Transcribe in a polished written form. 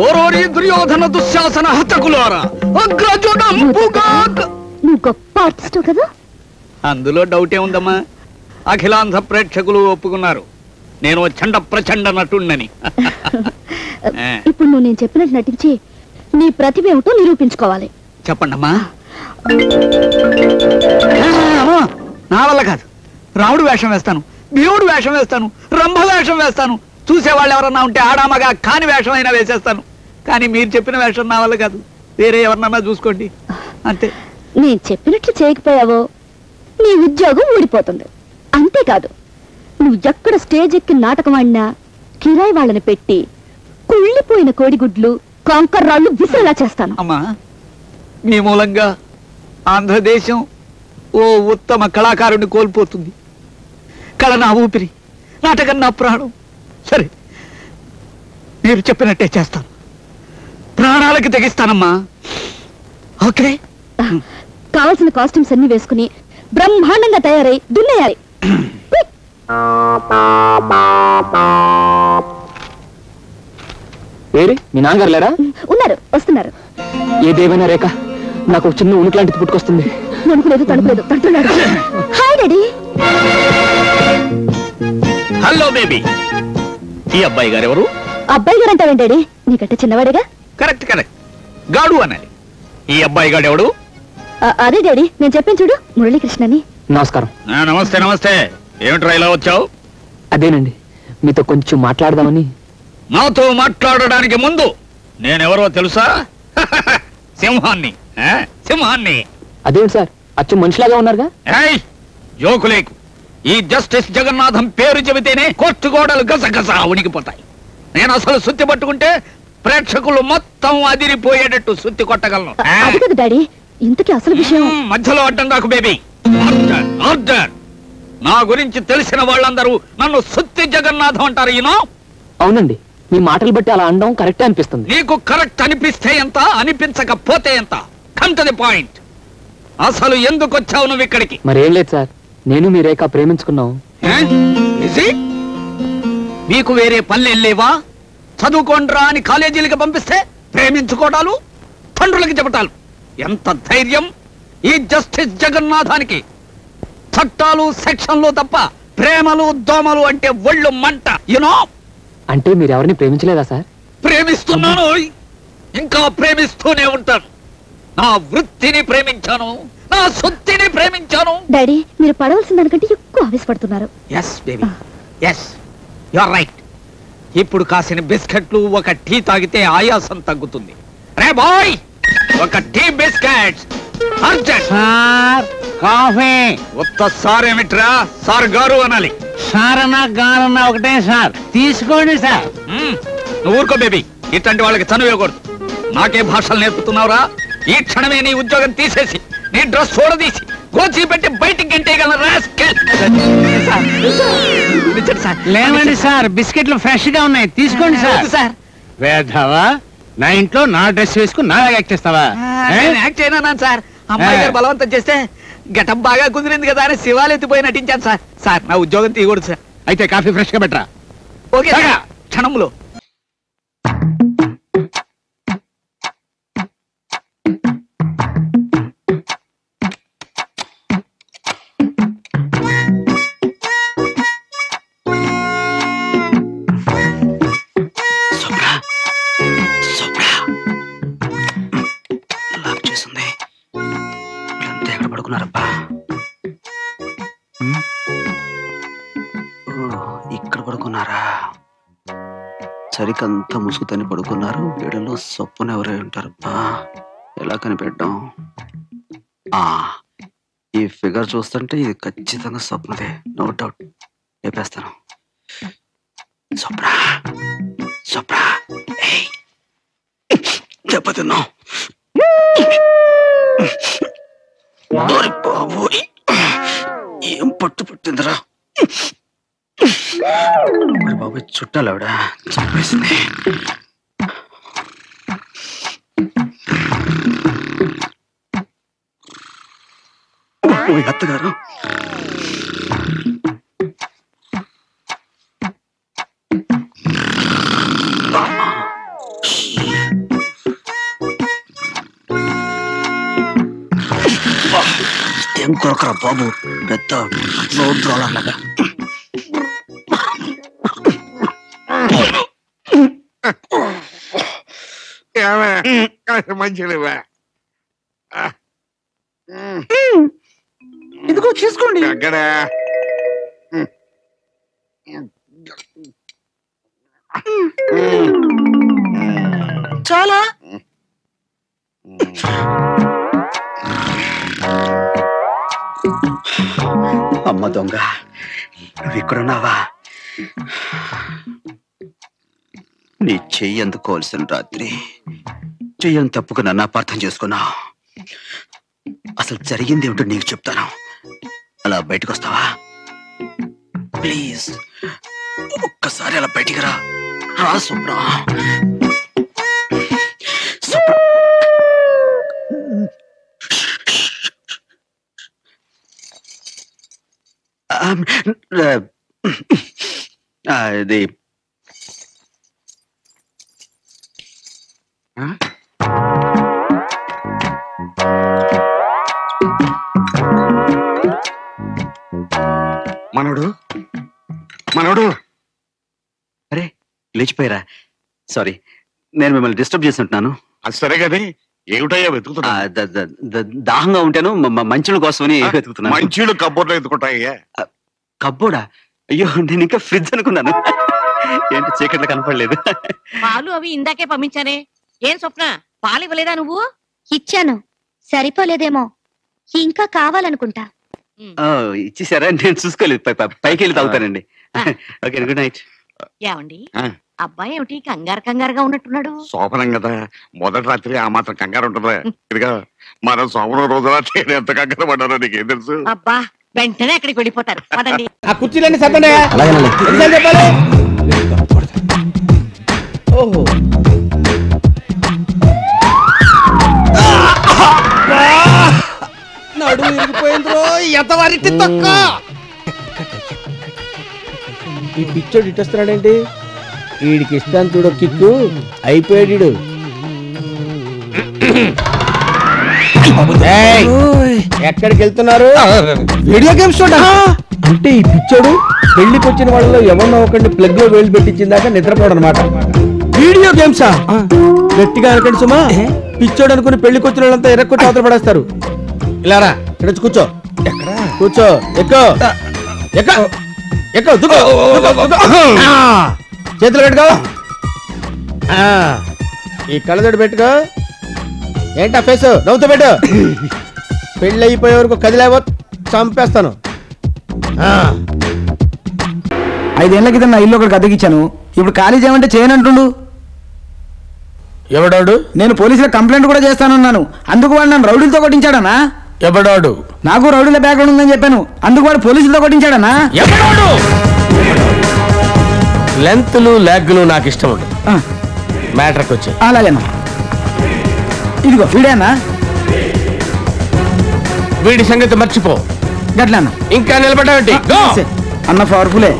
ఓరోరి దుర్యోధన దుశ్శాసన హతకులారా, అగ్రజుడంబుగా నువ్వు గొప్ప ఆర్టిస్ట్ కదా. అందులో డౌటే ఉందమ్మా. అఖిలాంధ్ర ప్రేక్షకులు ఒప్పుకున్నారు నేను చండ ప్రచండ నటుణ్ణని. ఇప్పుడు నువ్వు నేను చెప్పినట్టు నటించి నీ ప్రతిభ ఏమిటో నిరూపించుకోవాలి. చెప్పండమ్మా. నా వల్ల కాదు. రాముడు వేషం వేస్తాను, భీముడు వేషం వేస్తాను, రంభ వేషం వేస్తాను. చూసేవాళ్ళు ఎవరన్నా ఉంటే ఆడామగా కాని వేషం అయినా వేసేస్తాను. కానీ మీరు చెప్పిన వేషం నా వల్ల కాదు. వేరే ఎవరినన్నా చూసుకోండి అంతే. నేను చెప్పినట్లు చేయకపోయావో నీ ఉద్యోగం ఊడిపోతుంది. అంతేకాదు, నువ్వు ఎక్కడ స్టేజ్ ఎక్కి నాటకం ఆడినా కిరాయి వాళ్ళని పెట్టి కుళ్ళిపోయిన కోడిగుడ్లు కాంకర్రాళ్ళు విసిరేలా చేస్తాను. అమ్మా, మీ మూలంగా ఆంధ్రదేశం ఓ ఉత్తమ కళాకారుని కోల్పోతుంది. కళ నా ఊపిరి, నాటకం నా ప్రాణం. సరే, మీరు చెప్పినట్టే చేస్తాను. ప్రాణాలకి తెగిస్తానమ్మా. ఓకే. కావలసిన కాస్ట్యూమ్స్ అన్ని వేసుకుని బ్రహ్మాండంగా తయారై దున్నేయాలి. మీ నాన్నగారు లేరా? ఉన్నారు, వస్తున్నారు. ఏదేమైనా రేఖ, నాకు ఒక చిన్న ఉనికి లాంటిది పుట్టుకొస్తుంది. నడుపులేదు, తడుపులేదు, తడుతున్నాడు. Hi daddy. Hello baby. ఈ అబ్బాయి గారు ఎవరు? అబ్బాయి గారు అంటావేంటి డాడీ? నీకంటే చిన్నవాడేగా. కరెక్ట్ కరెక్ట్, గాడు అనాలి. ఈ అబ్బాయి గాడు ఎవడు? అదే డాడీ, నేను చెప్పాను చూడు, మురళీకృష్ణని. నమస్కారం. నమస్తే నమస్తే. ఏమిట్రా ఇలా వచ్చావు? అదేనండి, మీతో కొంచెం మాట్లాడదామని. నాతో మాట్లాడడానికి ముందు నేనెవరో తెలుసా? సింహాన్ని. సింహాన్ని. అదేంటి సార్, అచ్చు మనిషిలాగా ఉన్నారుగా? జోకులేకు. ఈ జస్టిస్ జగన్నాథం పేరు చెబితేనే కోర్టు గోడలు గసగస ఉనికిపోతాయి. నేను అసలు సుత్తి పట్టుకుంటే ప్రేక్షకులు మొత్తం అదిరిపోయేటట్టు సుత్తి కొట్టగలను. డాడీ, ఇంతకీ అసలు విషయం మధ్యలో అడ్డం నాకు బేబీ. Order order. నా గురించి తెలిసిన వాళ్ళందరూ నన్ను సుత్తి జగన్నాథం అంటారు. యూనో. అవునండి, మీ మాటలు బట్టి అలా అనడం కరెక్టే అనిపిస్తుంది. నీకు కరెక్ట్ అనిపిస్తే ఎంత, అనిపించకపోతే ఎంత? Come to the point. అసలు ఎందుకు వచ్చావు నువ్వు ఇక్కడికి? మరేం లేదు సార్, నేను మీ రేఖ ప్రేమించుకున్నాం. మీకు వేరే పనులు లేవా? చదువుకోండ్రా అని కాలేజీలకి పంపిస్తే ప్రేమించుకోవడాలు, తండ్రులకి చెప్పటాలు. ఎంత ధైర్యం ఈ జస్టిస్ జగన్నాథానికి! చట్టాలు సెక్షన్లు తప్ప ప్రేమలు దోమలు అంటే ఒళ్ళు మంట. యునో. అంటే మీరు ఎవరిని ప్రేమించలేదా సార్? ప్రేమిస్తున్నాను, ఇంకా ప్రేమిస్తూనే ఉంటాను. నా వృత్తిని ప్రేమించాను, నా సొత్తిని ప్రేమించాను. డాడీ, మీరు పడవలసిన దానికంటే ఎక్కువ ఆవేశపడుతున్నారు. Yes baby, yes, you are right. ఇప్పుడు కాసిన బిస్కెట్లు ఒక టీ తాగితే ఆయాసం తగ్గుతుంది. రే బాయ్, ఒక tea biscuits urgent. Sir coffee. ఉత్త సార్ ఏమిట్రా? సార్ గారు అనాలి. సార్ అన్నా గారన్నా ఒకటే సార్, తీసుకోండి సార్. నువ్వు ఊరుకో బేబీ, ఇట్లాంటి వాళ్ళకి చనువు ఇవ్వకూడదు. నాకే భాషలు నేర్పుతున్నావురా? ఈ క్షణమే నీ ఉద్యోగం తీసేసి నీ డ్రెస్ చూడదీసి గోచి పెట్టి బయటికి గంటేయగలను. లేవండి సార్, బిస్కెట్లు ఫ్రెష్ గా ఉన్నాయి, తీసుకోండి సార్. సార్ వేధవా, నా ఇంట్లో నా డ్రెస్ వేసుకుని నా యాక్ట్ చేస్తావా? యాక్ట్ చేయనా సార్? అమ్మాయి గారు బలవంతం చేస్తే గెటప్ బాగా కుదిరింది కదా అని శివాలు ఎత్తిపోయి నటించాను సార్. సార్ నా ఉద్యోగం తీయకూడదు సార్. అయితే కాఫీ ఫ్రెష్ గా పెట్టరా. ఓకే క్షణంలో. ఇక్కడ పడుకున్నారా? సరికంతా ముసుగుతని పడుకున్నారు. వీళ్ళలో సొప్పున ఎవరై ఉంటారు? ఎలా కనిపెట్టాం? ఈ ఫిగర్ చూస్తుంటే ఇది ఖచ్చితంగా స్వప్నదే, నో డౌట్. లేపేస్తాను. స్వప్న, స్వప్న, దెబ్బతిన్నావు. బాబోయ్, ఏం పట్టు పట్టిందిరా బాబు. చుట్టాలు ఆవిడ చంపేసింది. అత్తగారు ఏం కొరకరా బాబు, పెద్ద రోడ్ రోలర్ లాగా. మంచిగా ఇదిగో తీసుకోండి. అక్కడ చాలా అమ్మ దొంగ, నువ్వు ఇక్కడున్నావా? నీ చెయ్యి అందుకోవాల్సిన రాత్రి చెయ్యని తప్పుకు నన్ను అపార్థం చేసుకున్నావు. అసలు జరిగింది ఏమిటో నీకు చెప్తాను. అలా బయటకు వస్తావా ప్లీజ్? ఒక్కసారి అలా బయటికి రా. రా స్వప్న. అది మనోడు మనోడు. అరే లేచిపోయారా? సారీ, నేను మిమ్మల్ని డిస్టర్బ్ చేస్తుంటున్నాను. అది సరే కానీ ఏమిటయ్యా వెతుకుతున్నా? దాహంగా ఉంటాను, మంచుల కోసమని వెతుకుతున్నాను. మంచీలు కబ్బోర్లో ఎత్తుకుంటాయ్యా. కబ్బోడా? అయ్యో, నేను ఇంకా ఫ్రిడ్జ్ అనుకున్నాను. ఏంటి చీకట్లో కనపడలేదు. పాలు అవి ఇందాకే పంపించానే. ఏం స్వప్న, పాలు ఇవ్వలేదా నువ్వు? ఇచ్చాను, సరిపోలేదేమో, ఇంకా కావాలనుకుంటా. ఇచ్చేసారా? నేను చూసుకోలేదు, పైకి వెళ్ళి తాగుతానండి. Okay, good night. ఏమండి, అబ్బాయి ఏమిటి కంగారు కంగారుగా ఉన్నట్టున్నాడు? శోభనం కదా, మొదటి రాత్రి ఆ మాత్రం కంగారు ఉంటుందా? ఇదిగా మనం శోభనం రోజు రాత్రి ఎంత కంగారు పడ్డారో నీకేం తెలుసు? అబ్బా, వెంటనే అక్కడికి వెళ్ళిపోతారు. పదండి. ఆ కుర్చీలన్నీ సత్తండి. చెప్పాలి. ఓహో, నడు ఇరిగిపోయిందో ఎంతవారి తొక్క. ఈ పిచ్చోడు ఇట్టొస్తున్నాడేంటి? వీడికి ఇస్తాను చూడ కిక్కు. అయిపోయాడు. ఎక్కడికి వెళ్తున్నారు? వీడియో గేమ్స్ చూడ. అంటే ఈ పిచ్చోడు పెళ్లికి వచ్చిన వాళ్ళలో ఎవరినో ఒకరిని ప్లగ్ లో వేలు పెట్టించిందాక నిద్రపోవడం అనమాట. వీడియో గేమ్సా? గట్టిగా అనకండి సుమా. పిచ్చోడు అనుకుని పెళ్లికి వచ్చిన వాళ్ళంతా ఎర్రకొట్టి అవతల పడేస్తారు. ఇలారా, ఇక్కడ కూర్చో. కూర్చో. ఎక్కువ ఎక్కువ ఎక్కువ. చేతులు పెట్టుకో. ఈ కళ్ళజోడు పెట్టుకో. ఏంటా ఫేస్ నవ్వుతూ పెట్టు. పెళ్ళి అయిపోయే వరకు కదిలేవో చంపేస్తాను. 5 ఏళ్ల క్రితం నా ఇల్లు ఒకటి అద్దెకిచ్చాను. ఇప్పుడు ఖాళీ చేయమంటే చేయనంటుండు. ఎవడాడు? నేను పోలీసులకు కంప్లైంట్ కూడా చేస్తానన్నాను. అందుకు వాడు నన్ను రౌడీలతో కొట్టించాడనా? ఎవడాడు? నాకు రౌడీల బ్యాక్గ్రౌండ్ ఉందని చెప్పాను. అందుకు వాడు పోలీసులతో కొట్టించాడనా? ఎవడాడు? లెంత్లు లాగ్లు నాకు ఇష్టం ఉండదు. మ్యాటర్కి వచ్చి. అలాగేనా? ఇదిగో వీడేనా? వీడి సంగతి మర్చిపో. గట్లన్నా ఇంకా నిలబడ్డావేంటి? అన్న పవర్ఫులే.